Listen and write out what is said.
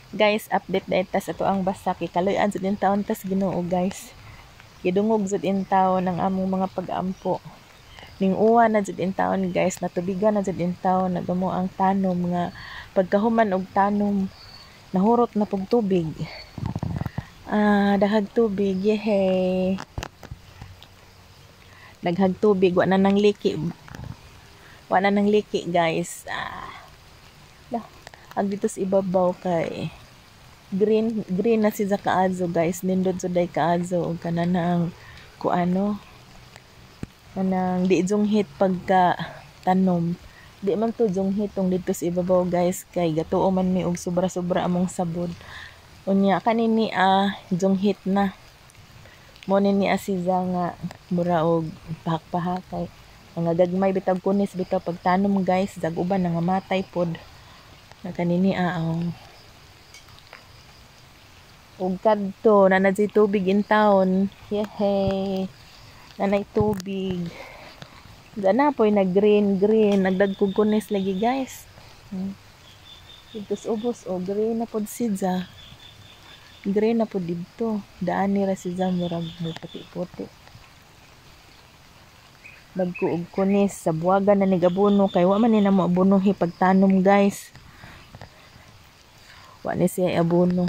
Guys, update dahil tas ato ang basa kikaloy-an sa din taon tas Ginoo guys. Gidungog sa din taon ang among mga pag-ampo. Ning uwa na sa din taon guys, natubigan na sa din taon nagamo ang tanom nga pagkahuman og tanom nahurot na pug tubig. Dahag tubig, yehey. Daghag tubig, wa na nang liki. Wa na nang liki, guys. Ag dito sa ibabaw kay green na si kaazo, guys. Nindot suday kaazo og kanang kuano. Kanang di junghit pagka tanom. Di man to junghit tong dito sa ibabaw, guys, kay gatuo man mi og sobra-sobra among sabod. Unya kanini junghit na. Mo ni asiza nga mura og pahak-pahak kay ang gagmay bitaw kunis bitaw pagtanom, guys, dag-uban nga matay pod. Na kanini og kadto na si tubig in town. Yehey. Nanay tubig. Dana po'y nag-green, nagdagkog kunis lagi, guys. Itos ubos green na pod sidza. Green na po dito. Daan nila si Zamurag may puti-puti. Bagkuog kunis sa buwaga na nigabuno kay wa man ni na mo abunuhi pagtanom, guys. Wa ni siya abuno.